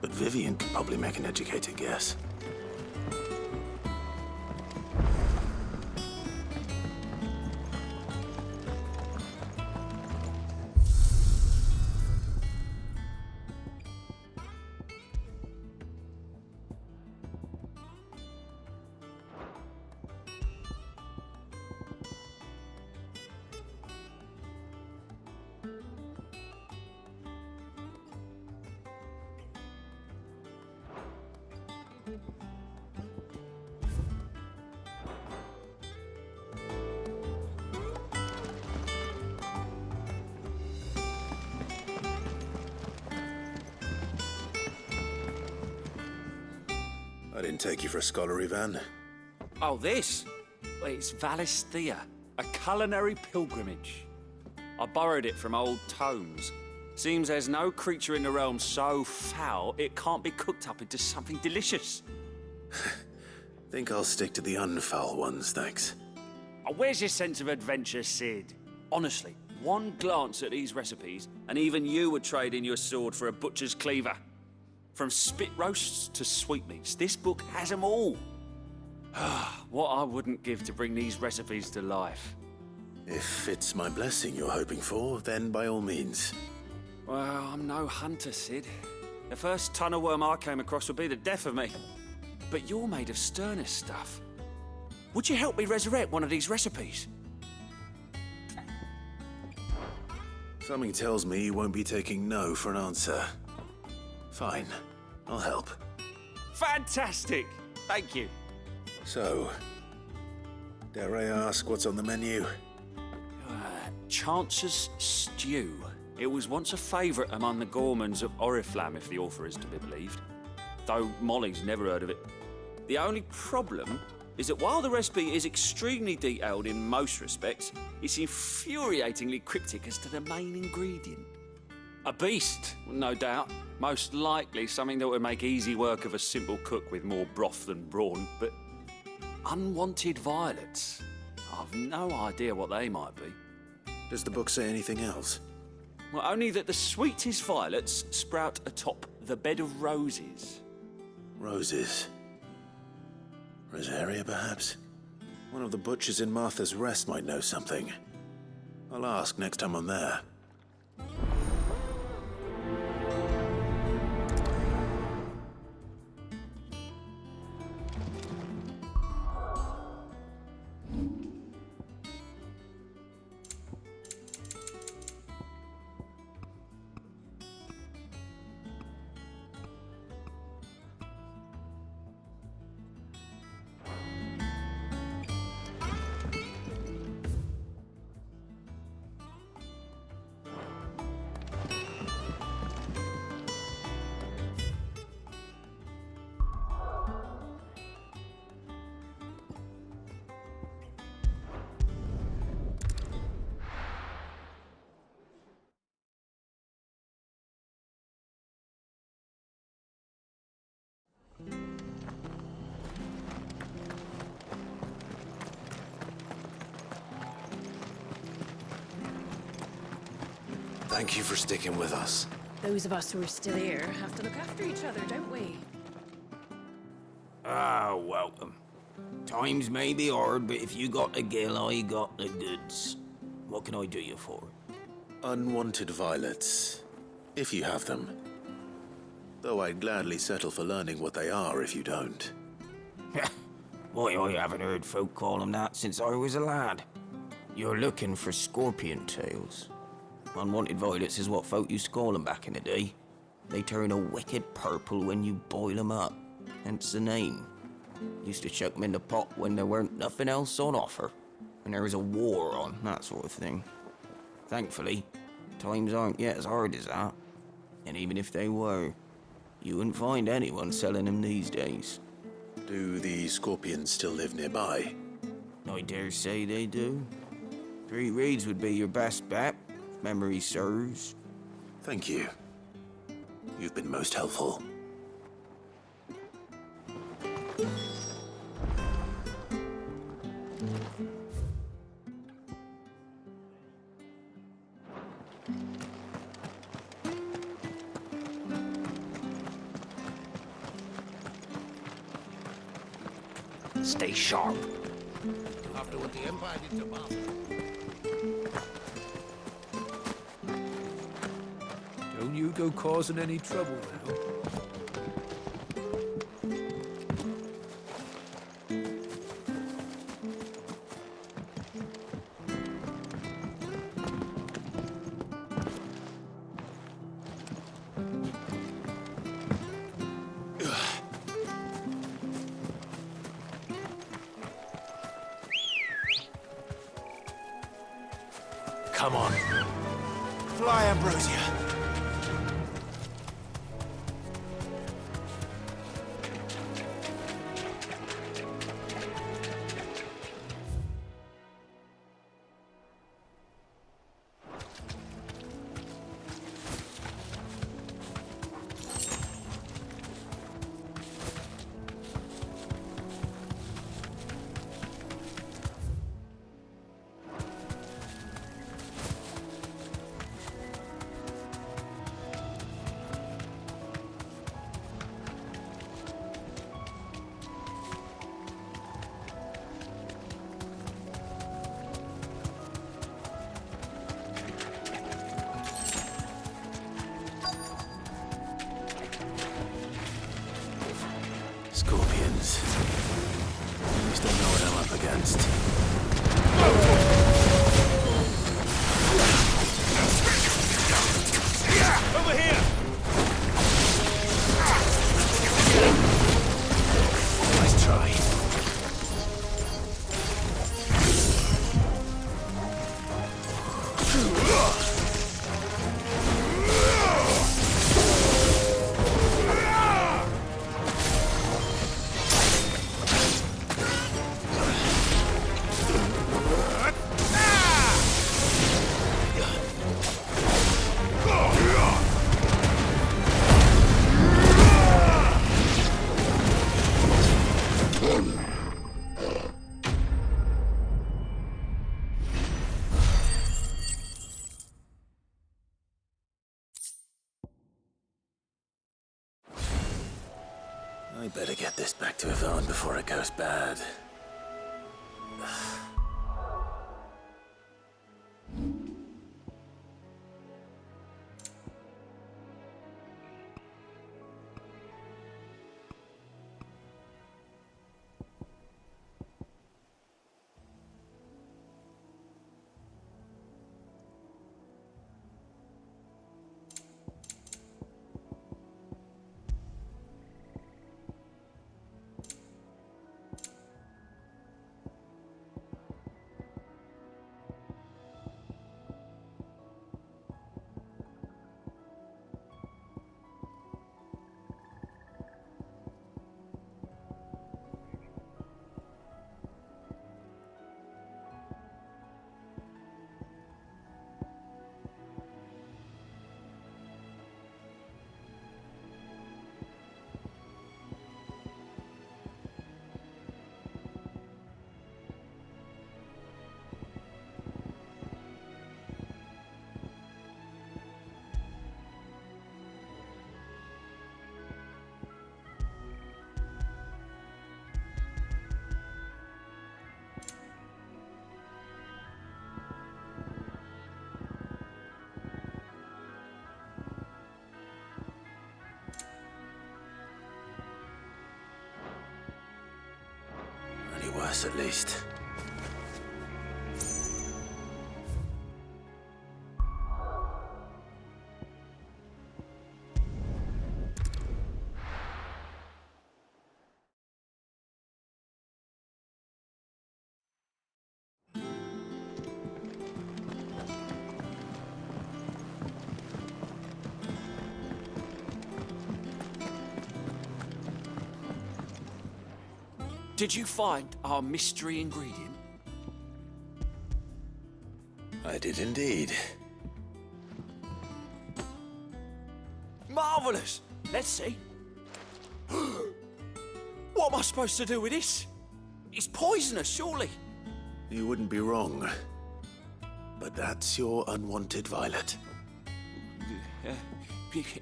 but Vivian could probably make an educated guess. I didn't take you for a scholar, Ivan. Oh, this? Well, it's Valisthea, a culinary pilgrimage. I borrowed it from old tomes. Seems there's no creature in the realm so foul it can't be cooked up into something delicious. Think I'll stick to the unfoul ones, thanks. Oh, where's your sense of adventure, Sid? Honestly, one glance at these recipes, and even you would trade in your sword for a butcher's cleaver. From spit roasts to sweetmeats, this book has them all. What I wouldn't give to bring these recipes to life. If it's my blessing you're hoping for, then by all means. Well, I'm no hunter, Sid. The first tunnel worm I came across would be the death of me. But you're made of sterner stuff. Would you help me resurrect one of these recipes? Something tells me you won't be taking no for an answer. Fine, I'll help. Fantastic! Thank you. So, dare I ask what's on the menu? Chance's Stew. It was once a favourite among the gourmands of Oriflamme, if the author is to be believed. Though Molly's never heard of it. The only problem is that while the recipe is extremely detailed in most respects, it's infuriatingly cryptic as to the main ingredient. A beast, no doubt. Most likely something that would make easy work of a simple cook with more broth than brawn, but unwanted violets. I've no idea what they might be. Does the book say anything else? Well, only that the sweetest violets sprout atop the bed of roses. Roses. Rosaria, perhaps? One of the butchers in Martha's Rest might know something. I'll ask next time I'm there. Thank you for sticking with us. Those of us who are still here have to look after each other, don't we? Ah, welcome. Times may be hard, but if you got the gill, I got the goods. What can I do you for? Unwanted violets, if you have them. Though I'd gladly settle for learning what they are if you don't. Why, I haven't heard folk call them that since I was a lad. You're looking for scorpion tails. Unwanted violets is what folk used to call them back in the day. They turn a wicked purple when you boil them up, hence the name. Used to chuck them in the pot when there weren't nothing else on offer, when there was a war on, that sort of thing. Thankfully, times aren't yet as hard as that. And even if they were, you wouldn't find anyone selling them these days. Do the scorpions still live nearby? I dare say they do. 3 Reeds would be your best bet, if memory serves. Thank you. You've been most helpful. Stay sharp. After what the Empire did to Bath. Don't you go causing any trouble now. Come on. Fly, Ambrosia. Scorpions. At least I know what I'm up against. Over here! Nice try. I better get this back to Yvonne before it goes bad. Worse, at least. Did you find our mystery ingredient? I did indeed. Marvellous! Let's see. What am I supposed to do with this? It's poisonous, surely. You wouldn't be wrong. But that's your unwanted violet.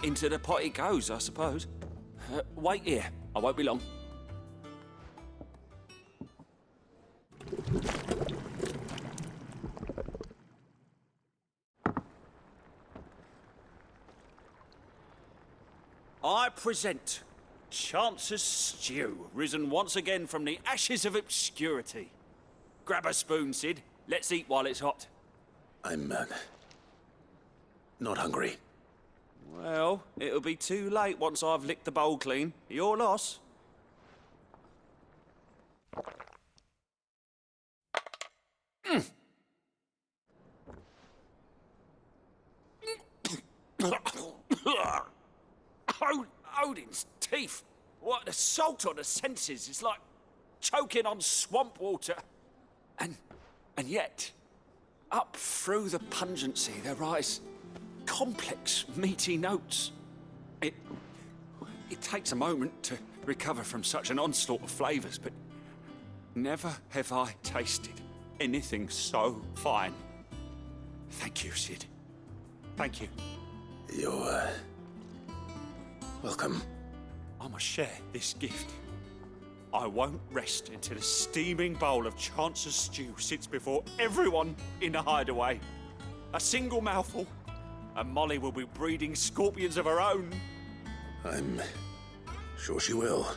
Into the pot it goes, I suppose. Wait here. I won't be long. I present Chance's Stew, risen once again from the ashes of obscurity. Grab a spoon, Sid. Let's eat while it's hot. I'm, not hungry. Well, it'll be too late once I've licked the bowl clean. Your loss. Odin's teeth. What assault on the senses. It's like choking on swamp water. And yet, up through the pungency there rise complex, meaty notes. It takes a moment to recover from such an onslaught of flavours, but never have I tasted anything so fine. Thank you, Sid. Thank you. You're, welcome. I must share this gift. I won't rest until a steaming bowl of Chance's stew sits before everyone in the hideaway. A single mouthful, and Molly will be breeding scorpions of her own. I'm sure she will.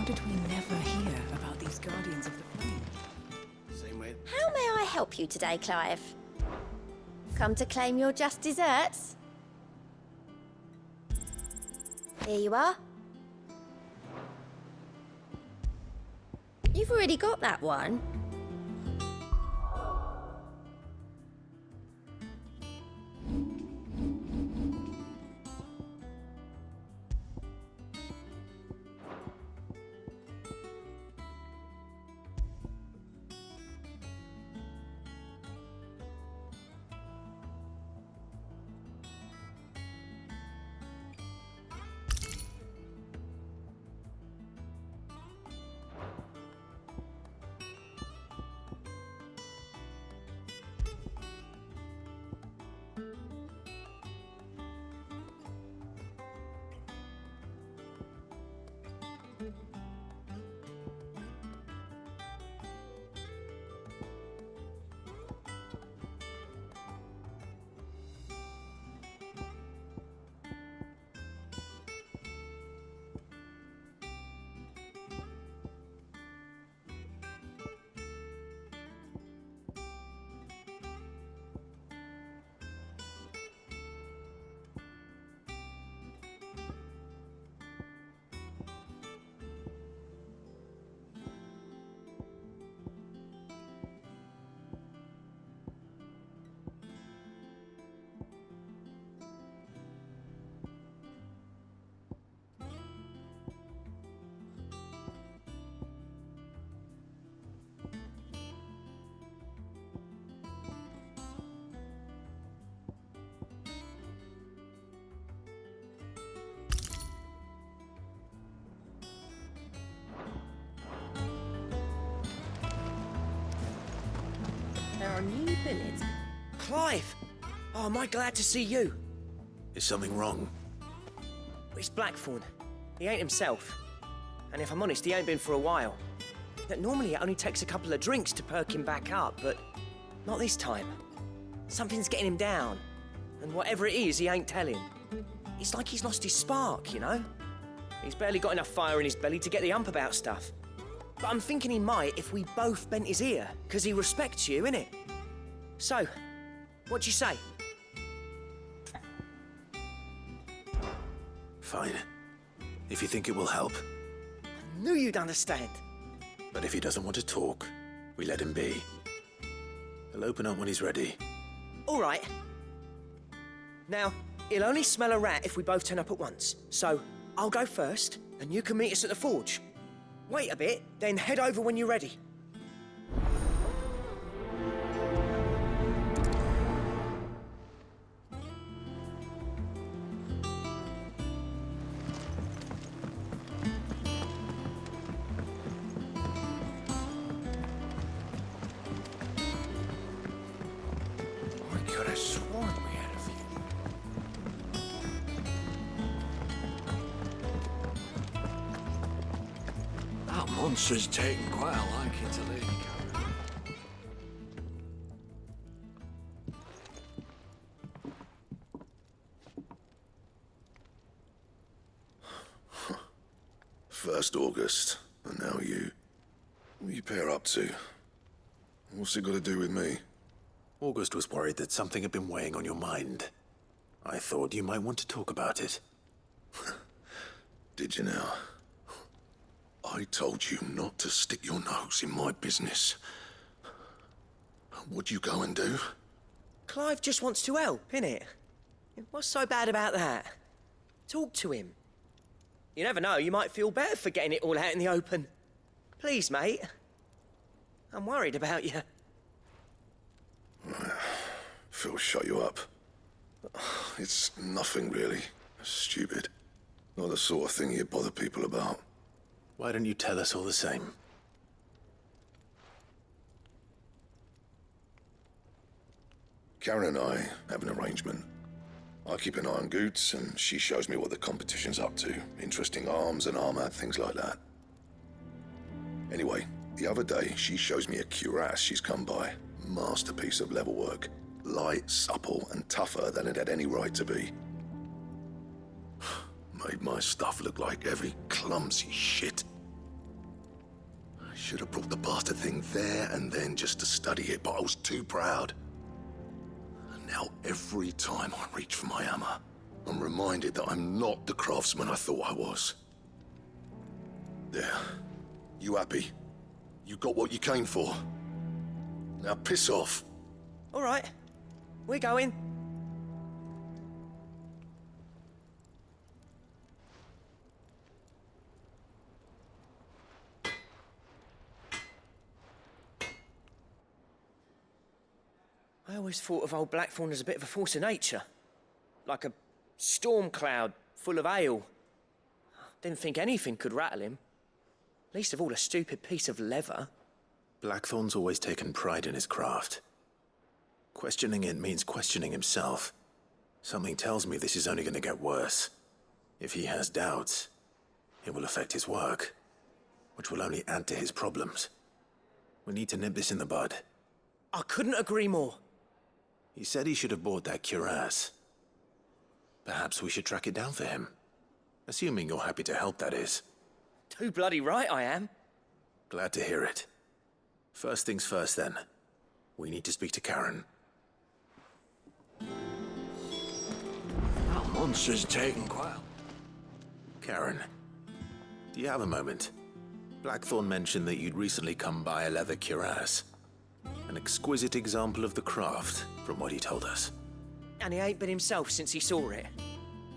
How did we never hear about these Guardians of the Flame? Same way. How may I help you today, Clive? Come to claim your just desserts? Here you are. You've already got that one. There are new billets. Clive! Oh, am I glad to see you? Is something wrong? It's Blackthorn. He ain't himself. And if I'm honest, he ain't been for a while. That normally it only takes a couple of drinks to perk him back up, but not this time. Something's getting him down. And whatever it is, he ain't telling. It's like he's lost his spark, you know? He's barely got enough fire in his belly to get the ump about stuff. But I'm thinking he might if we both bent his ear, because he respects you, innit? So, what do you say? Fine. If you think it will help. I knew you'd understand. But if he doesn't want to talk, we let him be. He'll open up when he's ready. All right. Now, he'll only smell a rat if we both turn up at once. So, I'll go first, and you can meet us at the forge. Wait a bit, then head over when you're ready. I could have sworn we had a few. That monster's taken quite a liking to Lady Karen. First August, and now you. What are you pair up to? What's it got to do with me? August was worried that something had been weighing on your mind. I thought you might want to talk about it. Did you now? I told you not to stick your nose in my business. What'd you go and do? Clive just wants to help, innit? What's so bad about that? Talk to him. You never know, you might feel better for getting it all out in the open. Please, mate. I'm worried about you. Phil shut you up. It's nothing really. Stupid. Not the sort of thing you bother people about. Why don't you tell us all the same? Karen and I have an arrangement. I keep an eye on Goots, and she shows me what the competition's up to. Interesting arms and armor, things like that. Anyway, the other day, she shows me a cuirass she's come by. Masterpiece of level work. Light, supple, and tougher than it had any right to be. Made my stuff look like heavy, clumsy shit. I should have brought the bastard thing there and then just to study it, but I was too proud. And now every time I reach for my hammer, I'm reminded that I'm not the craftsman I thought I was. There. You happy? You got what you came for. Now piss off. All right, we're going. I always thought of old Blackthorn as a bit of a force of nature. Like a storm cloud full of ale. Didn't think anything could rattle him. Least of all a stupid piece of leather. Blackthorn's always taken pride in his craft. Questioning it means questioning himself. Something tells me this is only going to get worse. If he has doubts, it will affect his work, which will only add to his problems. We need to nip this in the bud. I couldn't agree more. He said he should have bought that cuirass. Perhaps we should track it down for him. Assuming you're happy to help, that is. Too bloody right I am. Glad to hear it. First things first, then. We need to speak to Karen. That monster's taken quite. Karen, do you have a moment? Blackthorn mentioned that you'd recently come by a leather cuirass. An exquisite example of the craft, from what he told us. And he ain't been himself since he saw it.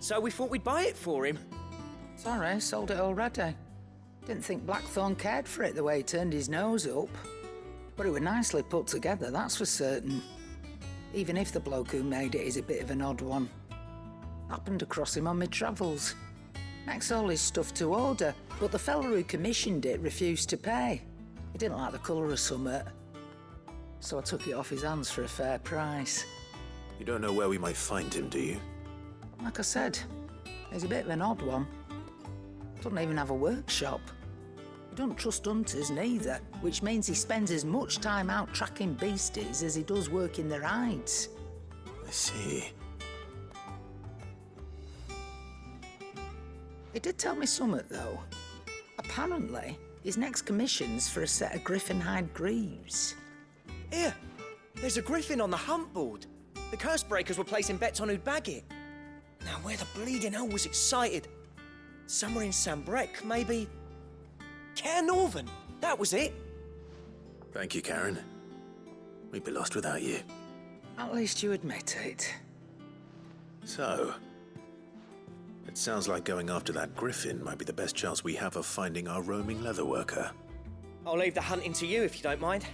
So we thought we'd buy it for him. Sorry, sold it already. Didn't think Blackthorn cared for it the way he turned his nose up. But it was nicely put together, that's for certain. Even if the bloke who made it is a bit of an odd one. Happened across him on my travels. Makes all his stuff to order, but the fella who commissioned it refused to pay. He didn't like the colour of summit. So I took it off his hands for a fair price. You don't know where we might find him, do you? Like I said, he's a bit of an odd one. Doesn't even have a workshop. He don't trust hunters neither, which means he spends as much time out tracking beasties as he does working their hides. I see. He did tell me something, though. Apparently, his next commission's for a set of griffin hide greaves. Here, there's a griffin on the hunt board. The curse breakers were placing bets on who'd bag it. Now, where the bleeding hell was excited? Somewhere in Sambrec, maybe. Care Northern, that was it. Thank you, Karen. We'd be lost without you. At least you admit it. So, It sounds like going after that griffin might be the best chance we have of finding our roaming leatherworker. I'll leave the hunting to you if you don't mind.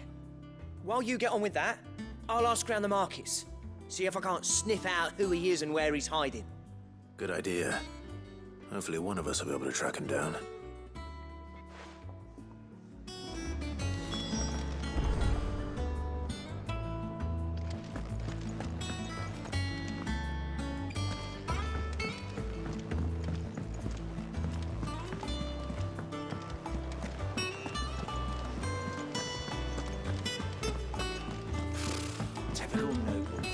While you get on with that, I'll ask around the markets. See if I can't sniff out who he is and where he's hiding. Good idea. Hopefully one of us will be able to track him down. Typical nobles.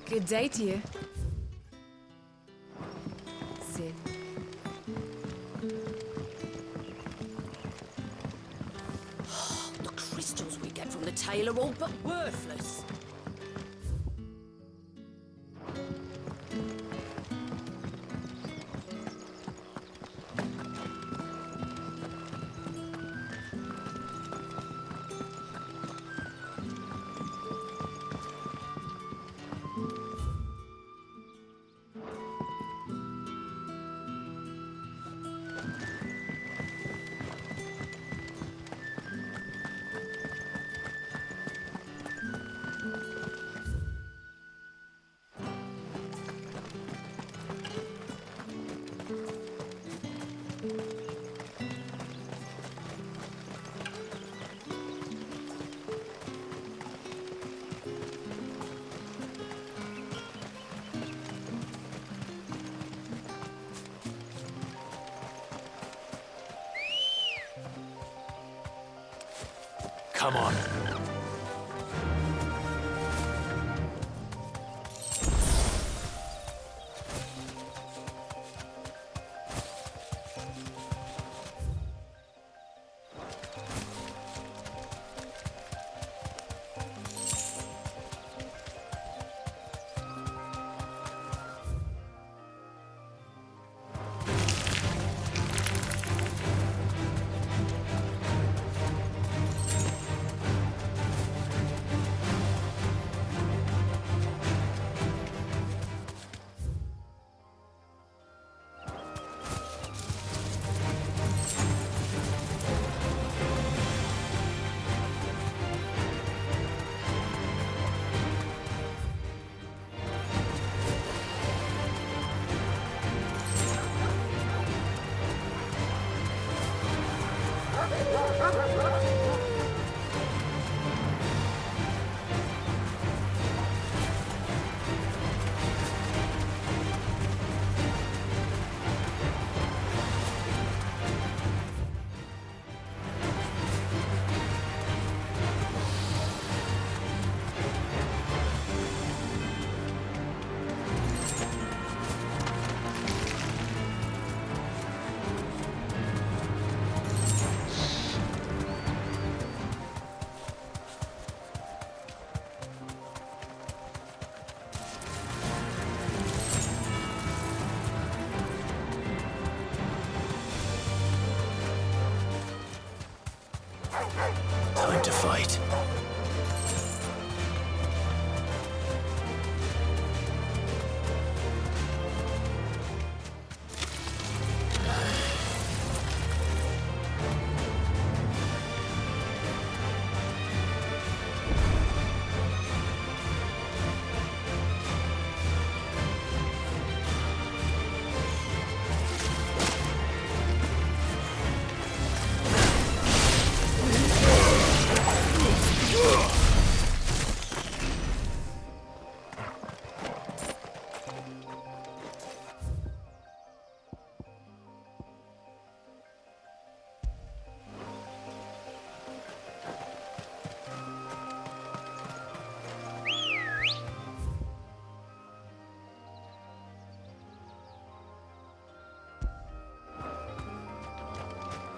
Good day to you. Sit. The crystals we get from the tail are all but worthless. Come on. Time to fight.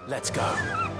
Let's go.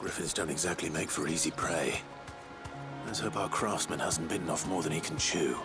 Griffins don't exactly make for easy prey. Let's hope our craftsman hasn't bitten off more than he can chew.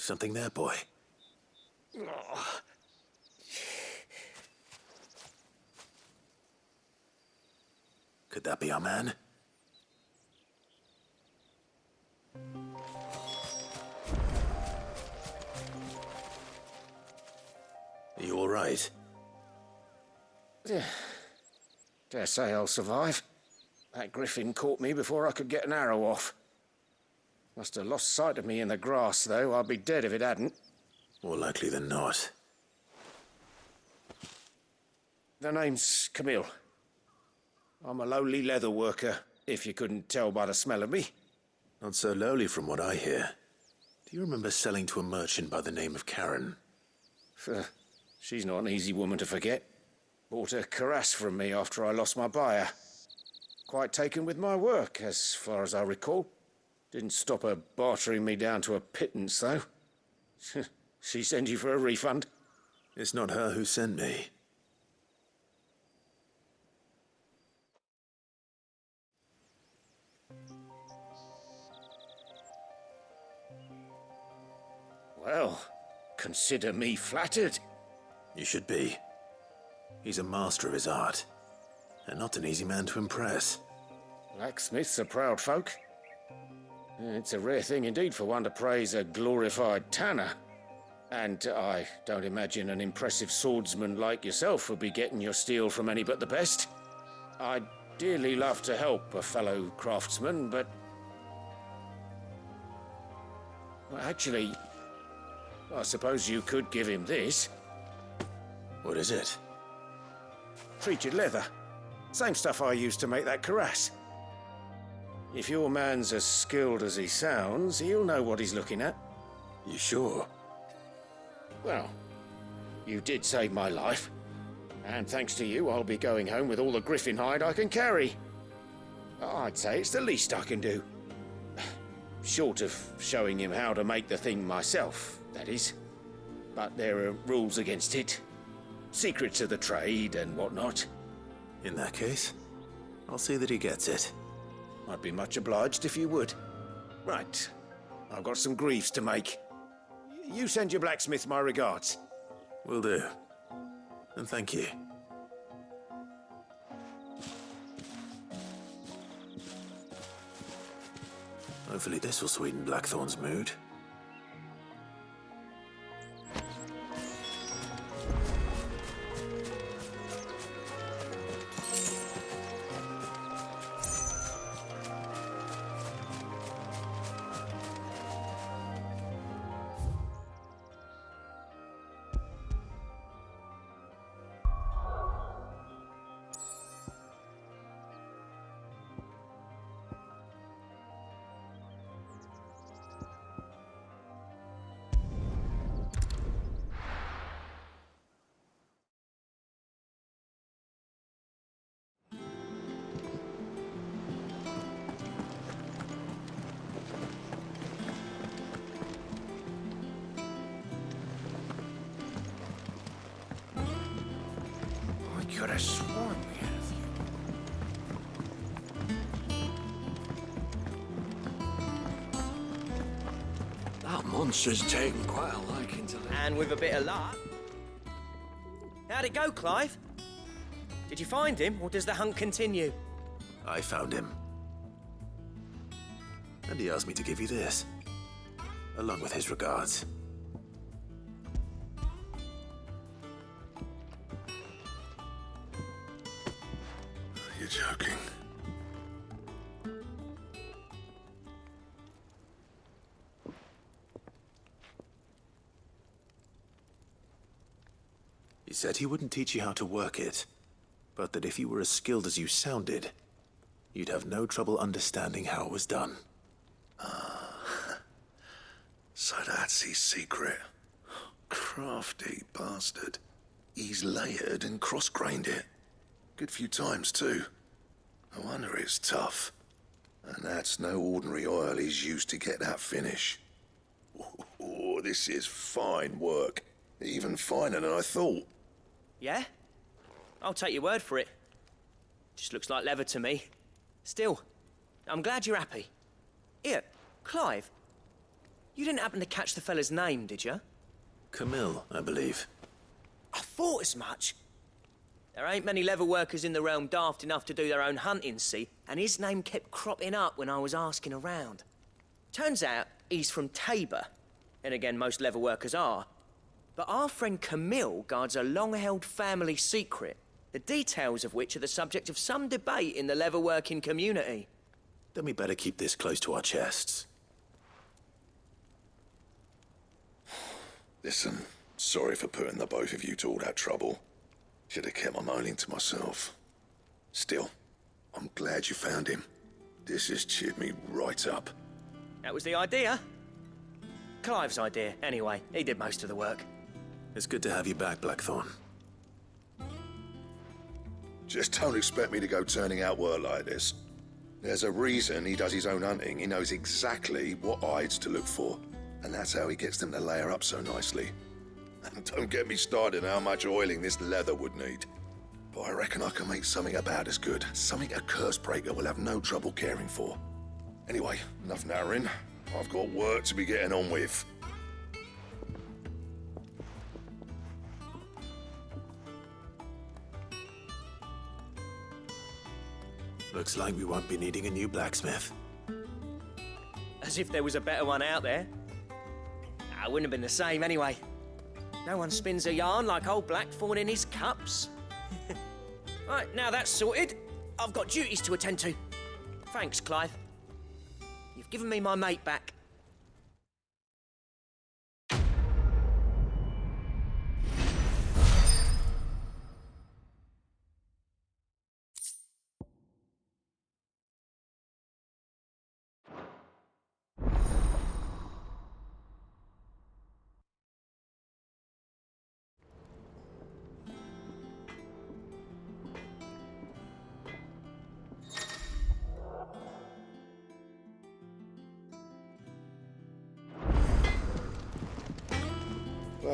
Something there, boy. Could that be our man? Are you all right? Dare say I'll survive. That griffin caught me before I could get an arrow off. Must have lost sight of me in the grass, though. I'd be dead if it hadn't. More likely than not. The name's Camille. I'm a lowly leather worker, if you couldn't tell by the smell of me. Not so lowly from what I hear. Do you remember selling to a merchant by the name of Karen? She's not an easy woman to forget. Bought a cuirass from me after I lost my buyer. Quite taken with my work, as far as I recall. Didn't stop her bartering me down to a pittance, though. She sent you for a refund? It's not her who sent me. Well, consider me flattered. You should be. He's a master of his art, and not an easy man to impress. Blacksmiths are proud folk. It's a rare thing indeed for one to praise a glorified tanner. And I don't imagine an impressive swordsman like yourself would be getting your steel from any but the best. I'd dearly love to help a fellow craftsman, but... well, actually, I suppose you could give him this. What is it? Treated leather. Same stuff I used to make that cuirass. If your man's as skilled as he sounds, he'll know what he's looking at. You sure? Well, you did save my life. And thanks to you, I'll be going home with all the griffin hide I can carry. I'd say it's the least I can do. Short of showing him how to make the thing myself, that is. but there are rules against it. Secrets of the trade and whatnot. In that case, I'll see that he gets it. I'd be much obliged if you would. Right. I've got some griefs to make. You send your blacksmith my regards. Will do. And thank you. Hopefully this will sweeten Blackthorn's mood. I could have sworn we had a few. That monster's taken quite a liking to that. And with a bit of luck. How'd it go, Clive? Did you find him, or does the hunt continue? I found him. And he asked me to give you this, along with his regards. You're joking. He said he wouldn't teach you how to work it, but that if you were as skilled as you sounded, you'd have no trouble understanding how it was done. So that's his secret. Crafty bastard. He's layered and cross-grained it. Good few times, too. No wonder it's tough. And that's no ordinary oil he's used to get that finish. Oh, this is fine work. Even finer than I thought. Yeah? I'll take your word for it. Just looks like leather to me. Still, I'm glad you're happy. Here, Clive, you didn't happen to catch the fella's name, did you? Camille, I believe. I thought as much. There ain't many leather workers in the realm daft enough to do their own hunting, see? And his name kept cropping up when I was asking around. Turns out he's from Tabor. And again, most leather workers are. But our friend Camille guards a long-held family secret, the details of which are the subject of some debate in the leather-working community. Then we better keep this close to our chests. Listen, sorry for putting the both of you to all that trouble. Should have kept my moaning to myself. Still, I'm glad you found him. This has cheered me right up. That was the idea. Clive's idea, anyway. He did most of the work. It's good to have you back, Blackthorn. Just don't expect me to go turning out work like this. There's a reason he does his own hunting. He knows exactly what hides to look for. And that's how he gets them to layer up so nicely. And don't get me started on how much oiling this leather would need. But I reckon I can make something about as good. Something a Cursebreaker will have no trouble caring for. Anyway, enough narrowing. I've got work to be getting on with. Looks like we won't be needing a new blacksmith. As if there was a better one out there. It wouldn't have been the same anyway. No one spins a yarn like old Blackthorn in his cups. Right, now that's sorted, I've got duties to attend to. Thanks, Clive. You've given me my mate back.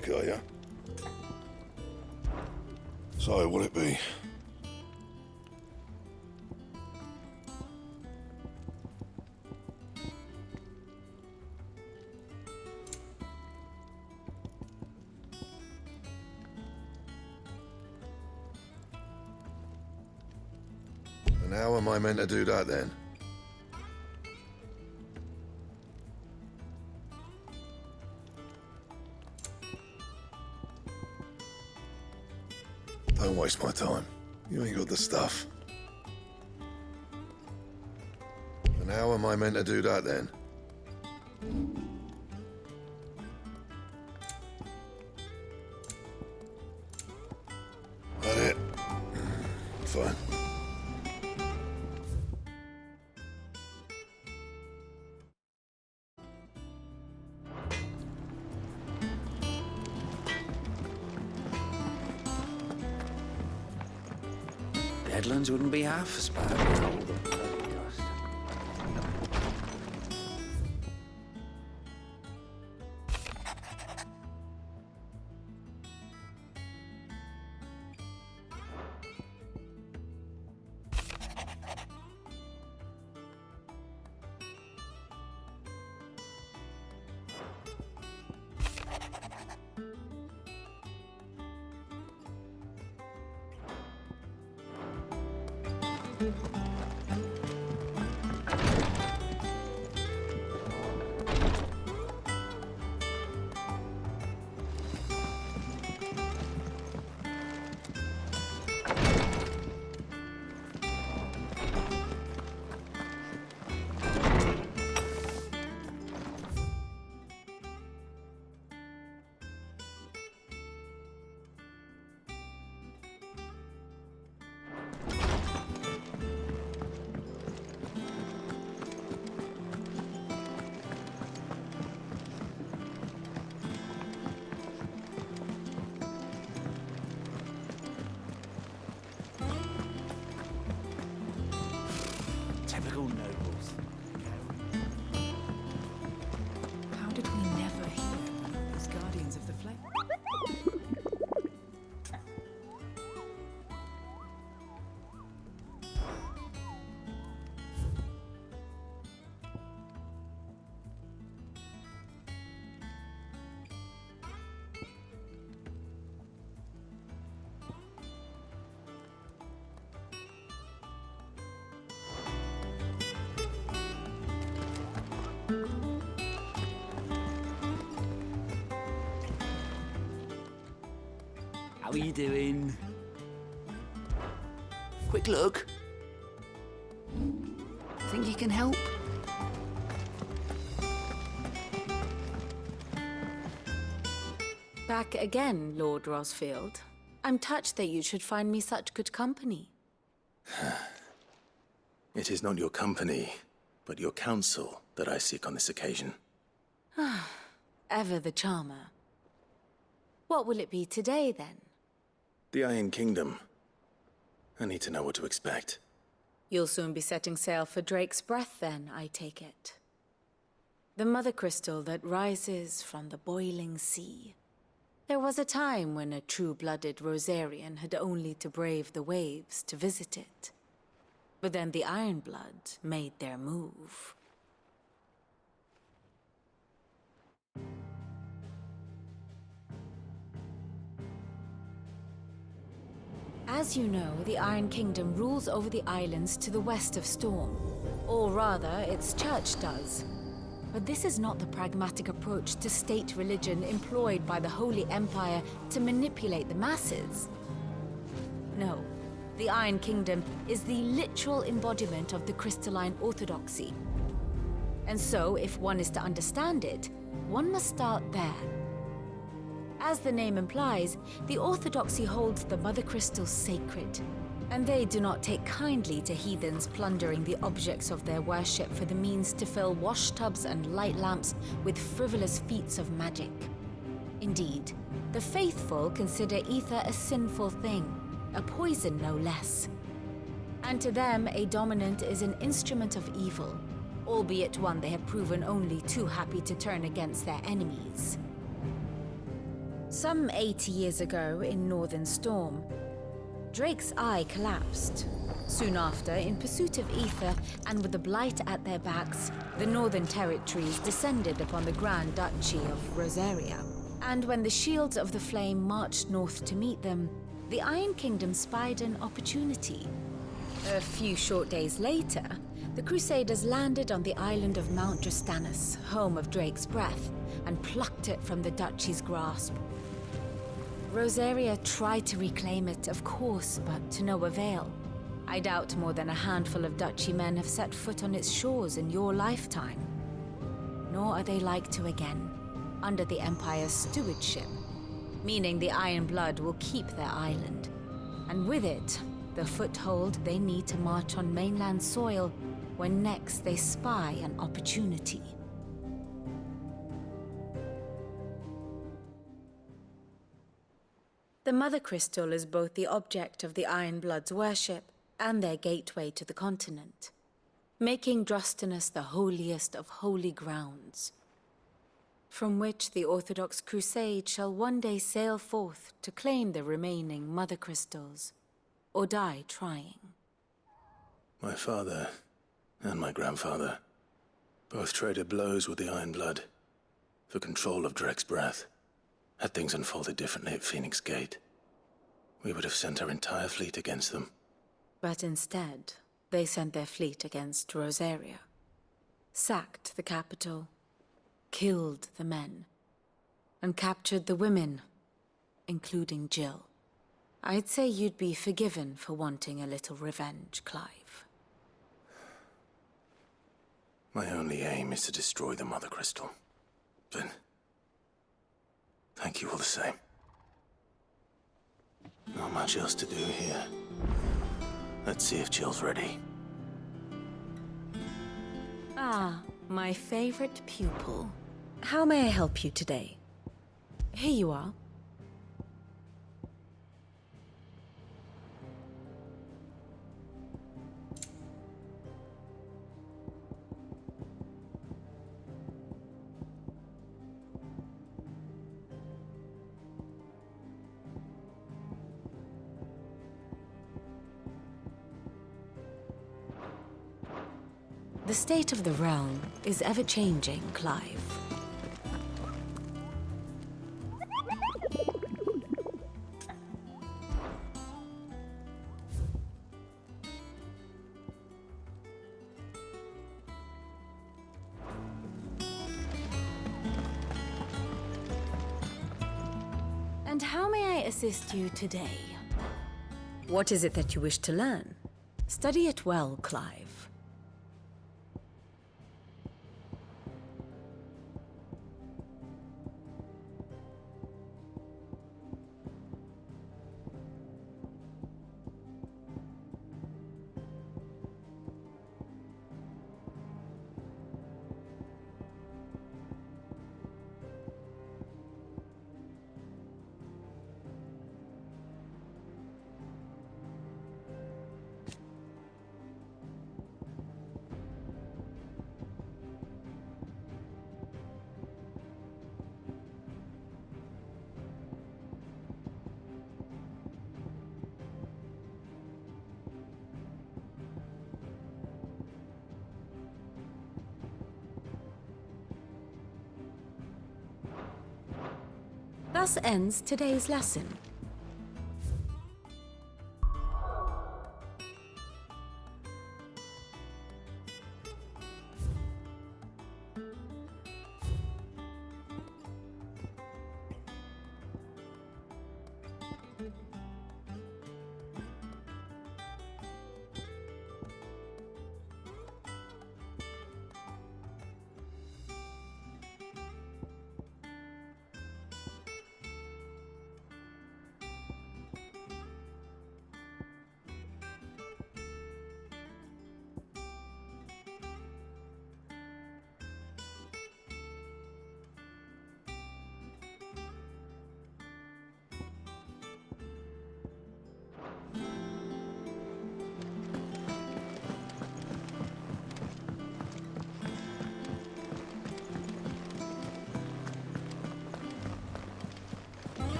back, are you? So, what'll it be? And how am I meant to do that then? Don't waste my time. You ain't got the stuff. And how am I meant to do that then? That it? Fine. Deadlands wouldn't be half as bad with all the bloody dust. Typical nobles. How did we never hear about those guardians of the flame? How are you doing? Quick look. Think you can help? Back again, Lord Rosfield. I'm touched that you should find me such good company. It is not your company, but your counsel that I seek on this occasion. Ever the charmer. What will it be today, then? The Iron Kingdom. I need to know what to expect. You'll soon be setting sail for Drake's Breath, then, I take it. The mother crystal that rises from the boiling sea. There was a time when a true-blooded Rosarian had only to brave the waves to visit it. But then the Ironblood made their move. As you know, the Iron Kingdom rules over the islands to the west of Storm. Or rather, its church does. But this is not the pragmatic approach to state religion employed by the Holy Empire to manipulate the masses. No, the Iron Kingdom is the literal embodiment of the crystalline orthodoxy. And so, if one is to understand it, one must start there. As the name implies, the orthodoxy holds the mother crystals sacred, and they do not take kindly to heathens plundering the objects of their worship for the means to fill washtubs and light lamps with frivolous feats of magic. Indeed, the faithful consider ether a sinful thing, a poison no less. And to them, a dominant is an instrument of evil, albeit one they have proven only too happy to turn against their enemies. Some 80 years ago in Northern Storm, Drake's eye collapsed. Soon after, in pursuit of ether and with the blight at their backs, the Northern Territories descended upon the Grand Duchy of Rosaria. And when the Shields of the Flame marched north to meet them, the Iron Kingdom spied an opportunity. A few short days later, the Crusaders landed on the island of Mount Drastanus, home of Drake's breath, and plucked it from the duchy's grasp. Rosaria tried to reclaim it, of course, but to no avail. I doubt more than a handful of duchy men have set foot on its shores in your lifetime. Nor are they like to again, under the Empire's stewardship, meaning the Iron Blood will keep their island, and with it, the foothold they need to march on mainland soil when next they spy an opportunity. The Mother Crystal is both the object of the Iron Blood's worship and their gateway to the continent, making Drastanus the holiest of holy grounds, from which the Orthodox Crusade shall one day sail forth to claim the remaining Mother Crystals, or die trying. My father and my grandfather both traded blows with the Iron Blood for control of Drake's breath. Had things unfolded differently at Phoenix Gate, we would have sent our entire fleet against them. But instead, they sent their fleet against Rosaria, sacked the capital, killed the men, and captured the women, including Jill. I'd say you'd be forgiven for wanting a little revenge, Clive. My only aim is to destroy the Mother Crystal. But thank you all the same. Not much else to do here. Let's see if Jill's ready. Ah, my favorite pupil. How may I help you today? Here you are. The state of the realm is ever-changing, Clive. And how may I assist you today? What is it that you wish to learn? Study it well, Clive. Thus ends today's lesson.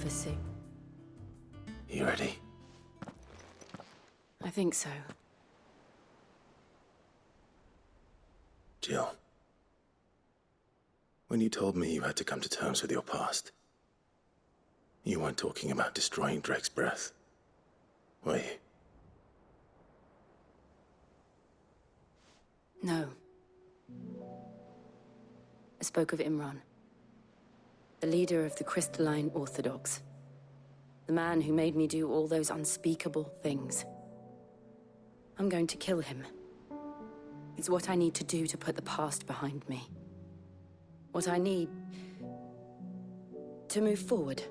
Coffer suit. You ready? I think so. Jill. When you told me you had to come to terms with your past, you weren't talking about destroying Drake's breath, were you? No. I spoke of Imran, the leader of the Crystalline Orthodox. The man who made me do all those unspeakable things. I'm going to kill him. It's what I need to do to put the past behind me. What I need to move forward.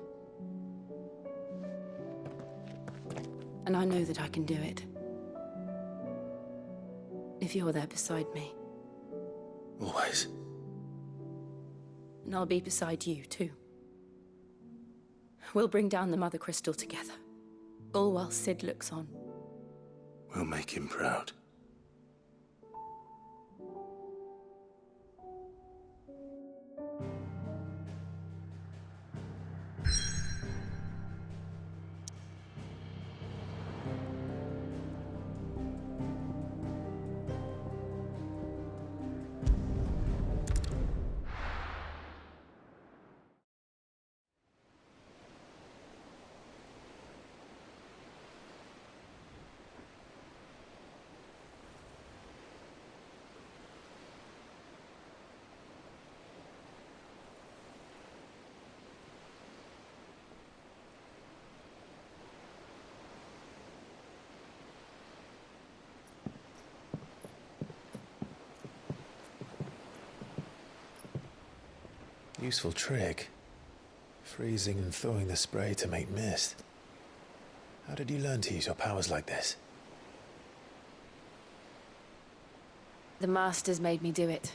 And I know that I can do it. If you're there beside me. Always. And I'll be beside you, too. We'll bring down the Mother Crystal together. All while Sid looks on. We'll make him proud. Useful trick. Freezing and thawing the spray to make mist. How did you learn to use your powers like this? The Masters made me do it.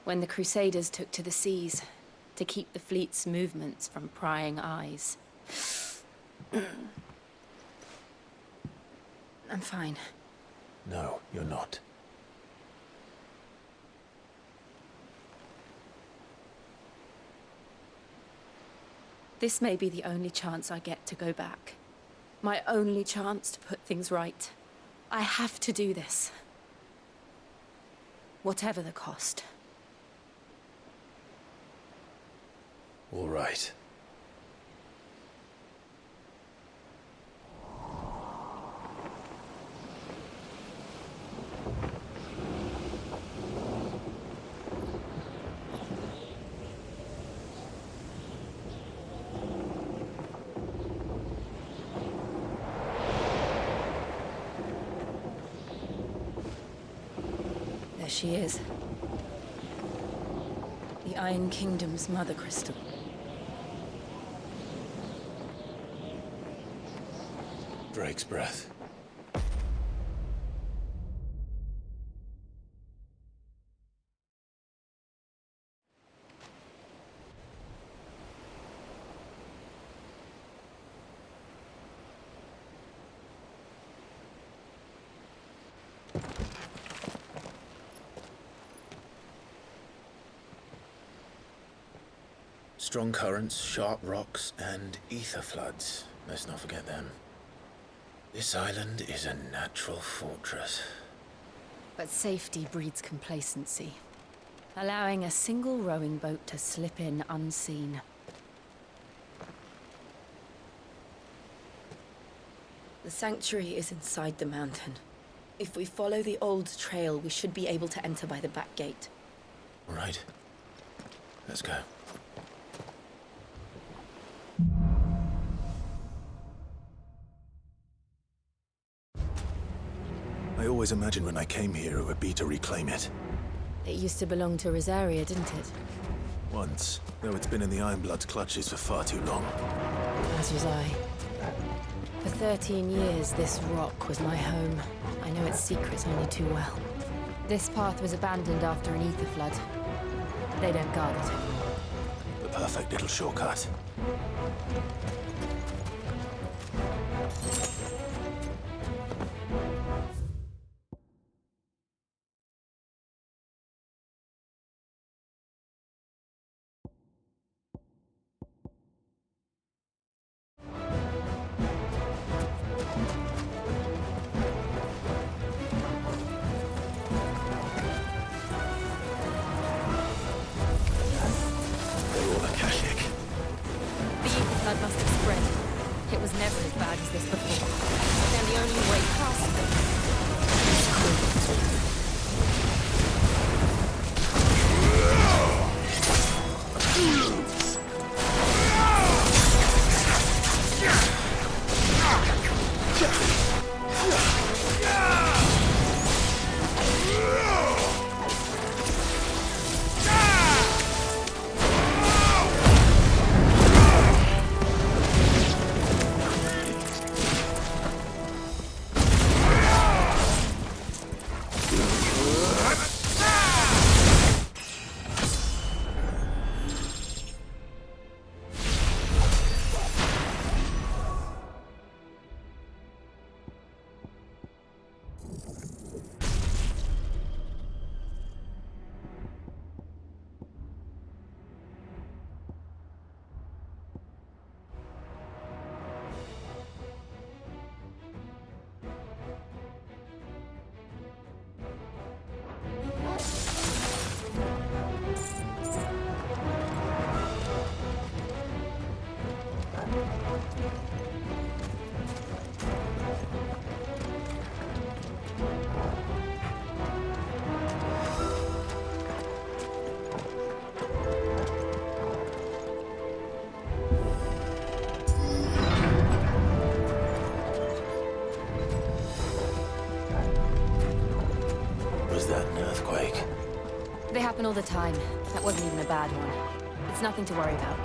When the Crusaders took to the seas, to keep the fleet's movements from prying eyes. I'm fine. No, you're not. This may be the only chance I get to go back. My only chance to put things right. I have to do this. Whatever the cost. All right. There she is. The Iron Kingdom's Mother Crystal. Drake's breath. Strong currents, sharp rocks, and ether floods. Let's not forget them. This island is a natural fortress. But safety breeds complacency. Allowing a single rowing boat to slip in unseen. The sanctuary is inside the mountain. If we follow the old trail, we should be able to enter by the back gate. All right. Let's go. I always imagined when I came here it would be to reclaim it. It used to belong to Rosaria, didn't it? Once, though it's been in the Ironblood's clutches for far too long. As was I. For 13 years, this rock was my home. I know its secrets only too well. This path was abandoned after an ether flood. They don't guard it anymore. The perfect little shortcut. Blood must have spread. It was never as bad as this before. Then the only way past it They happen all the time. That wasn't even a bad one. It's nothing to worry about.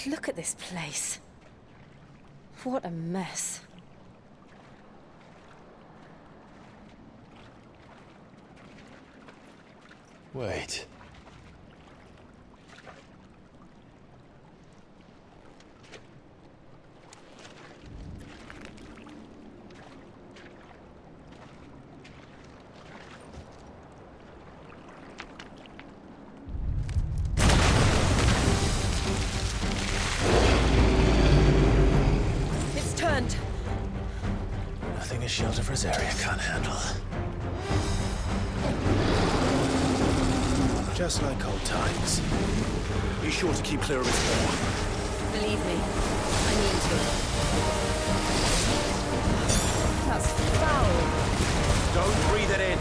Look at this place. What a mess. Wait. It's turned. Nothing a shield of Rosaria can't handle. Just like old times. Be sure to keep clear of his paw. Believe me, I mean to. That's foul. Don't breathe it in.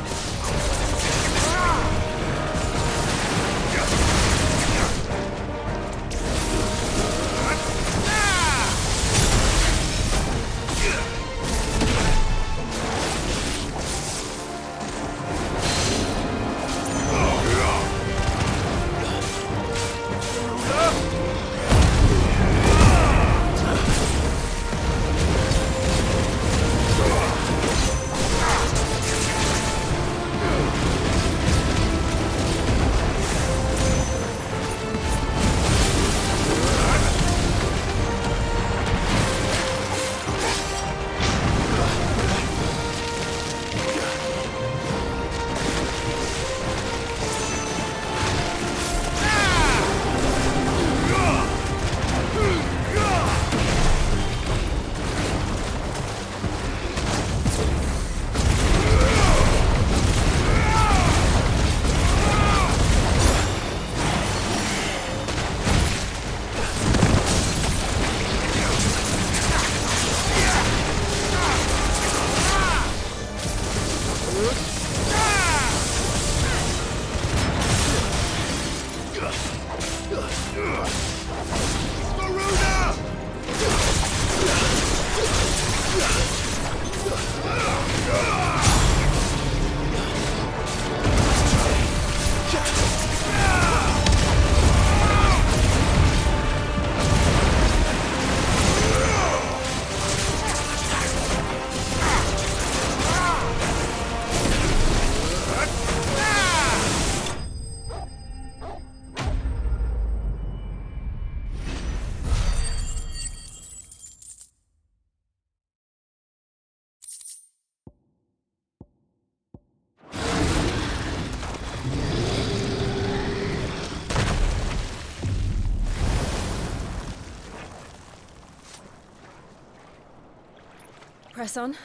Press on.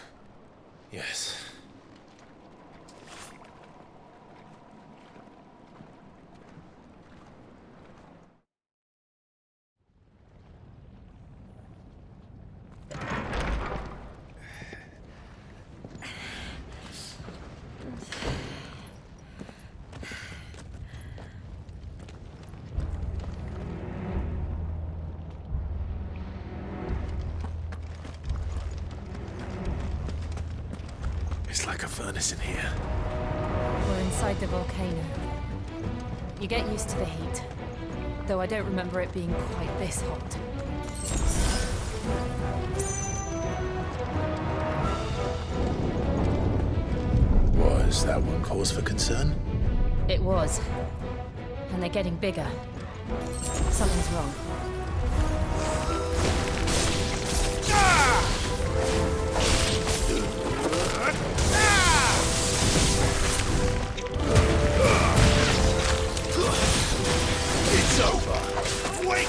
Yes. It's like a furnace in here. We're inside the volcano. You get used to the heat, though I don't remember it being quite this hot. Was that one cause for concern? It was. And they're getting bigger. Something's wrong. It's over! Wait!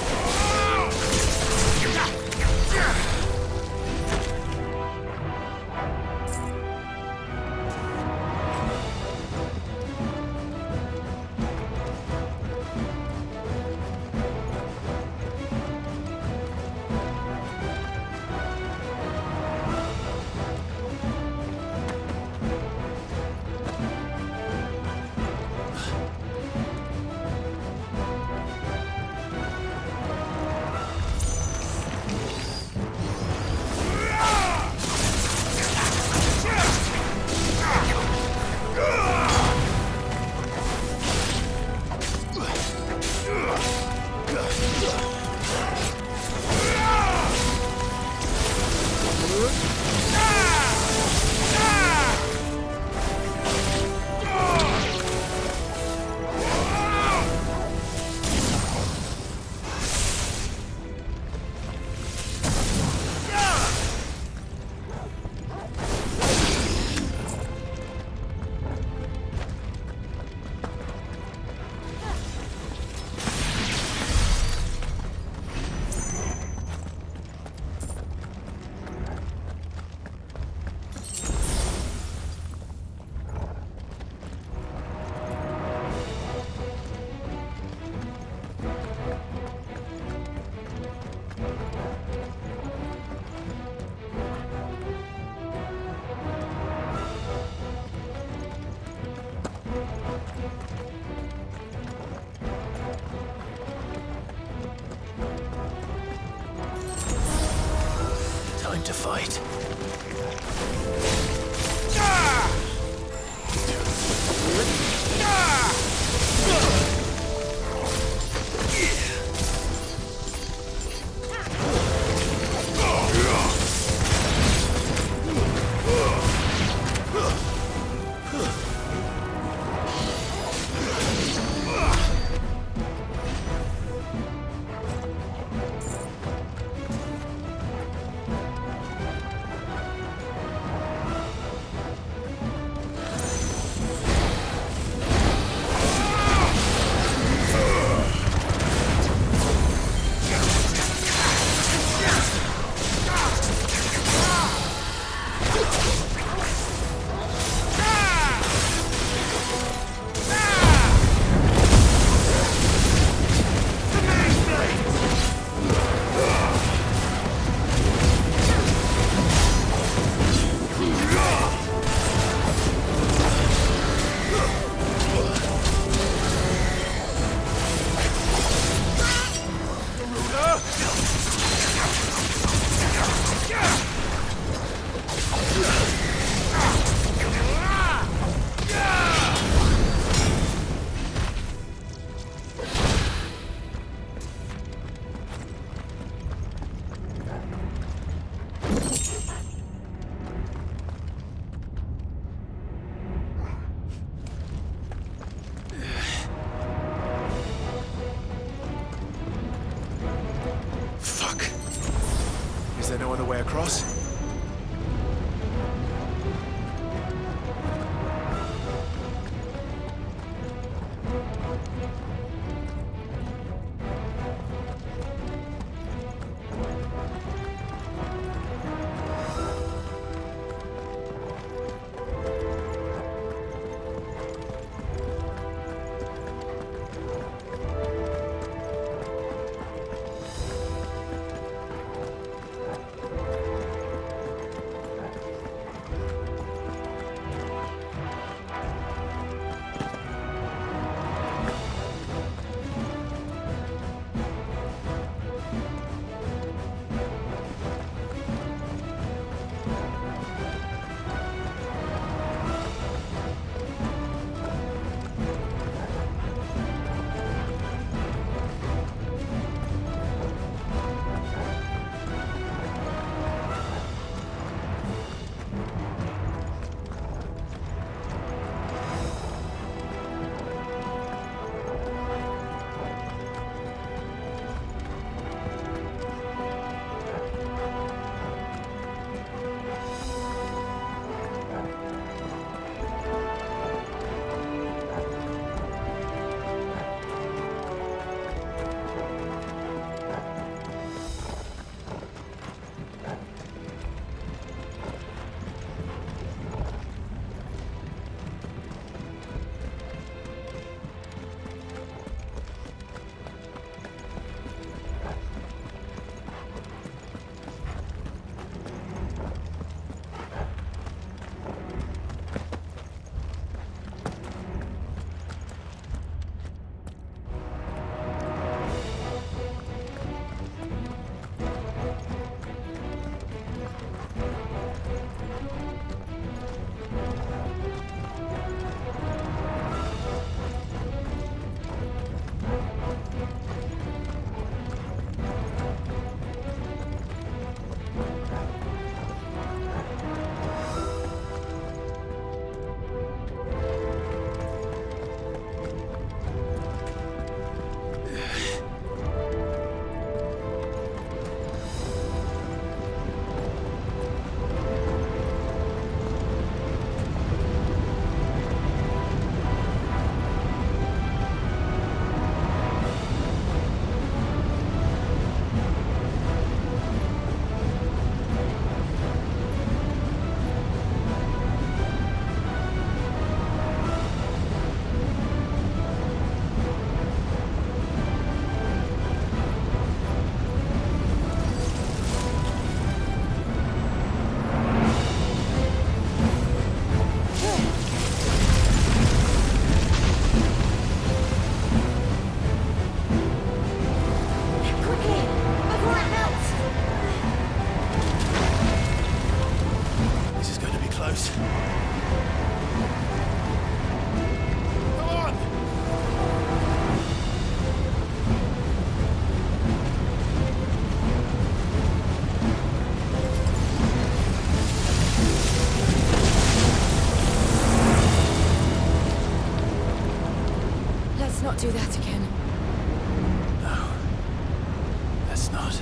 close. Come on! Let's not do that again. No. Let's not.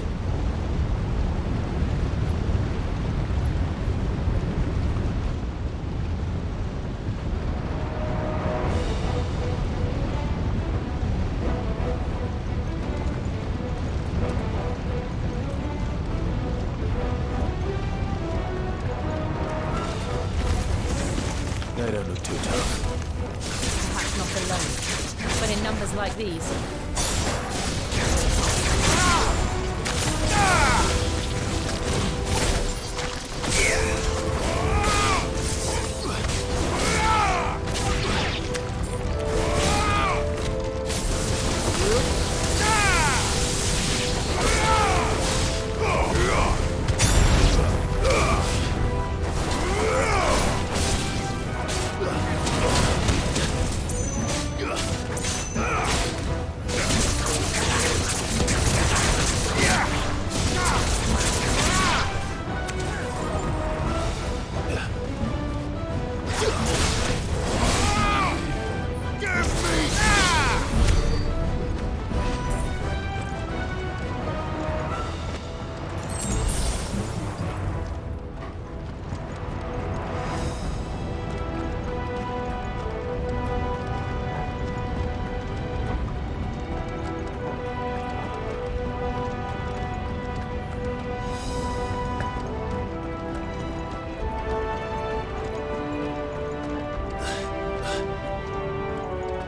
They don't look too tough. Perhaps not alone, but in numbers like these.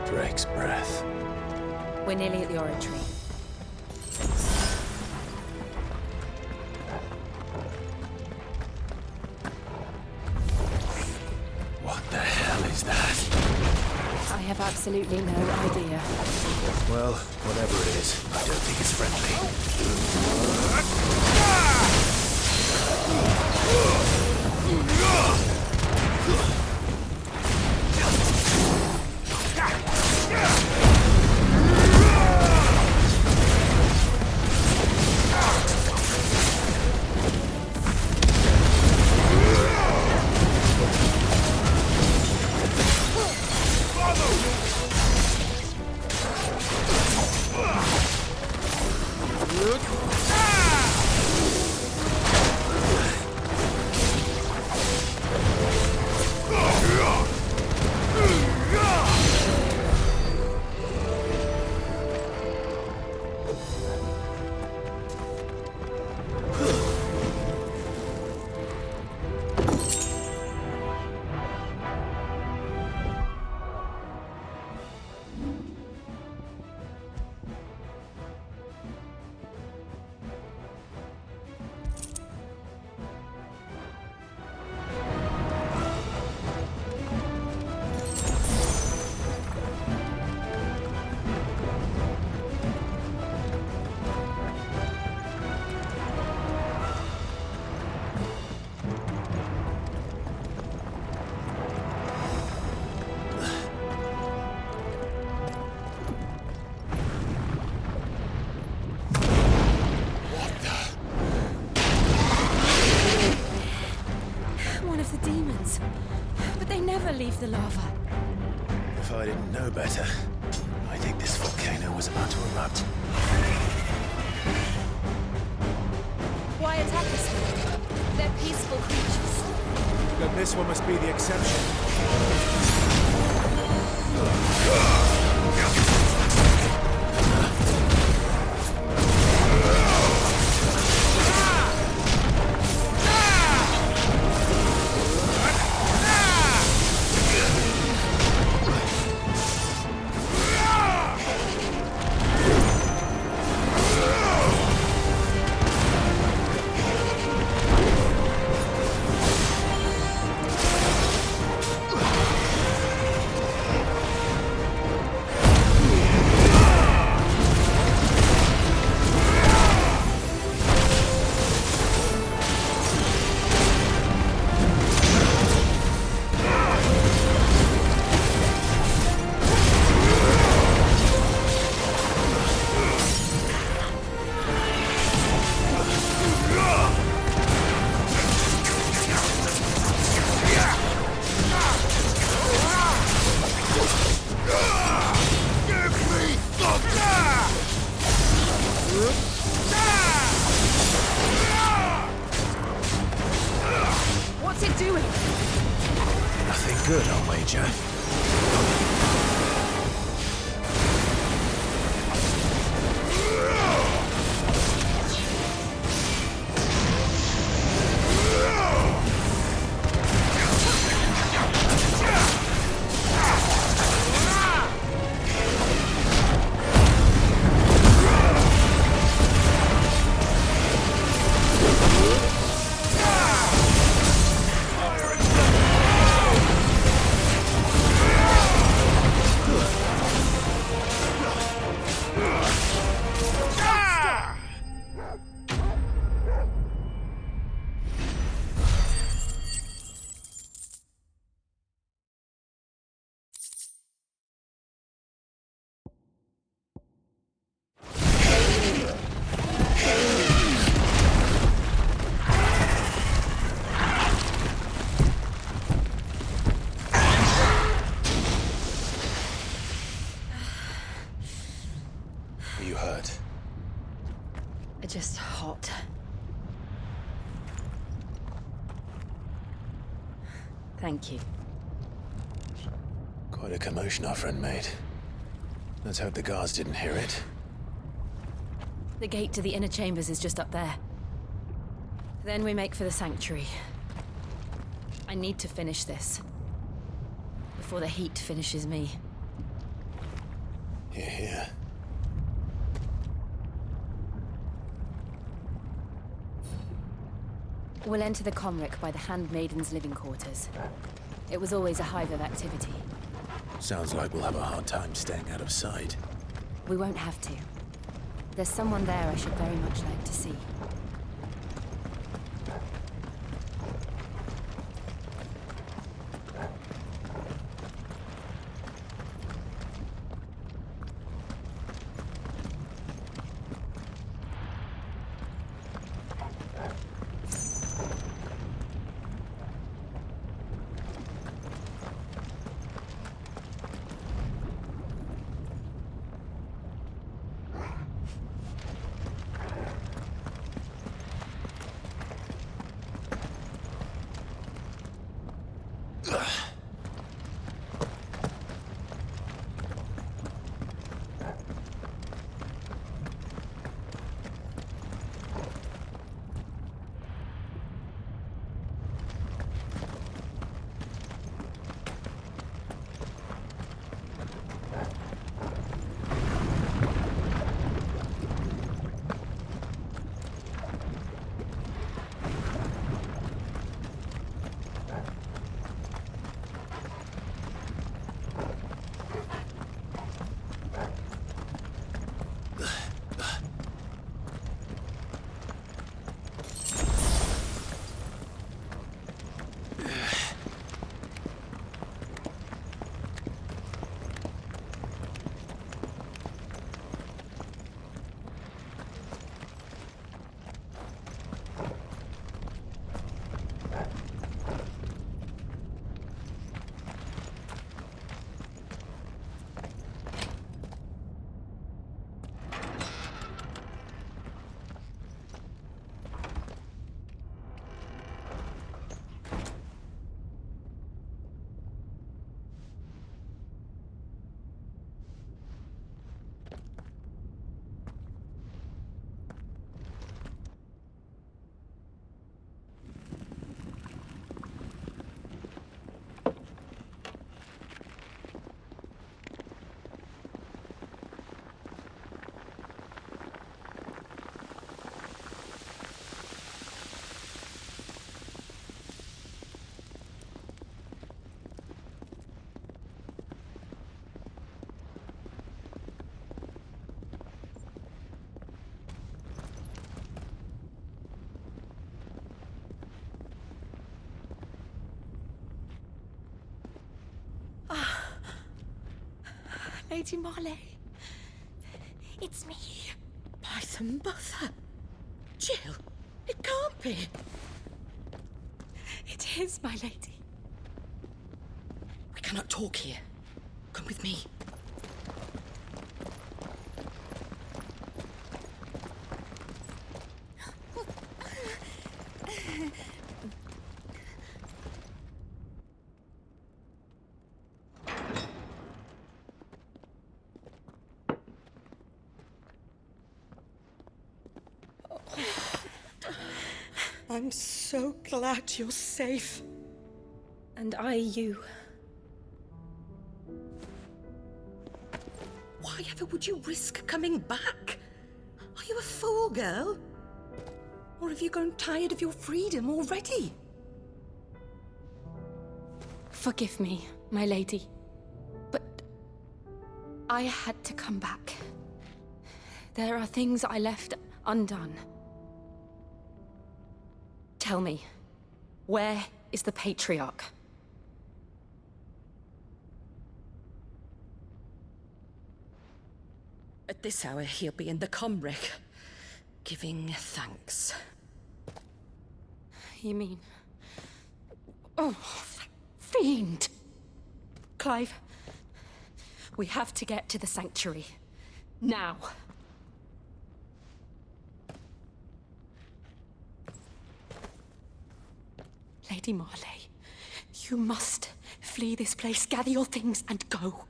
Drake's breath. We're nearly at the oratory. What the hell is that? I have absolutely no idea. Well, whatever it is, I don't think it's friendly. Leave the lava. If I didn't know better, I think this volcano was about to erupt. Why attack us then? They're peaceful creatures. Then this one must be the exception. Nothing good, I'll wager. Just hot. Thank you. Quite a commotion our friend made. Let's hope the guards didn't hear it. The gate to the inner chambers is just up there. Then we make for the sanctuary. I need to finish this. Before the heat finishes me. Hear, hear. We'll enter the Comric by the Handmaiden's living quarters. It was always a hive of activity. Sounds like we'll have a hard time staying out of sight. We won't have to. There's someone there I should very much like to see. Lady Marley. It's me. Python Buther. Jill, it can't be. It is, my lady. We cannot talk here. Come with me. I'm so glad you're safe. And I you. Why ever would you risk coming back? Are you a fool, girl? Or have you grown tired of your freedom already? Forgive me, my lady. But I had to come back. There are things I left undone. Tell me, where is the Patriarch? At this hour, he'll be in the Comric, giving thanks. You mean... Oh, fiend! Clive, we have to get to the sanctuary. Now. Lady Marley, you must flee this place, gather your things, and go.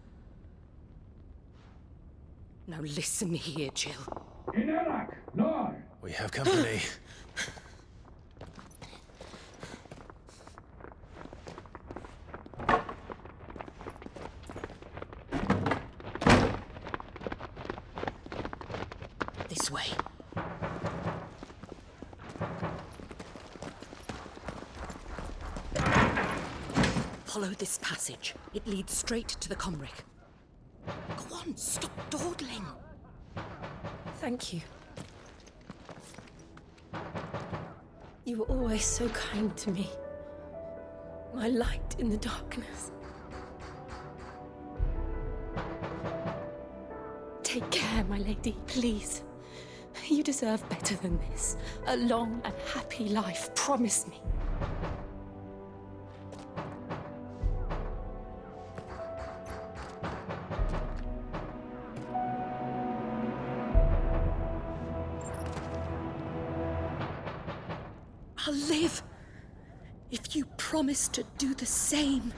Now listen here, Jill. We have company. This way. Follow this passage. It leads straight to the Comric. Go on, stop dawdling. Thank you. You were always so kind to me. My light in the darkness. Take care, my lady, please. You deserve better than this. A long and happy life, promise me. I'll live if you promise to do the same.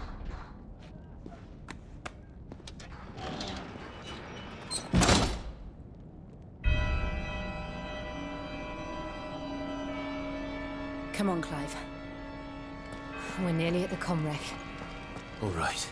Come on, Clive. We're nearly at the Comric. All right.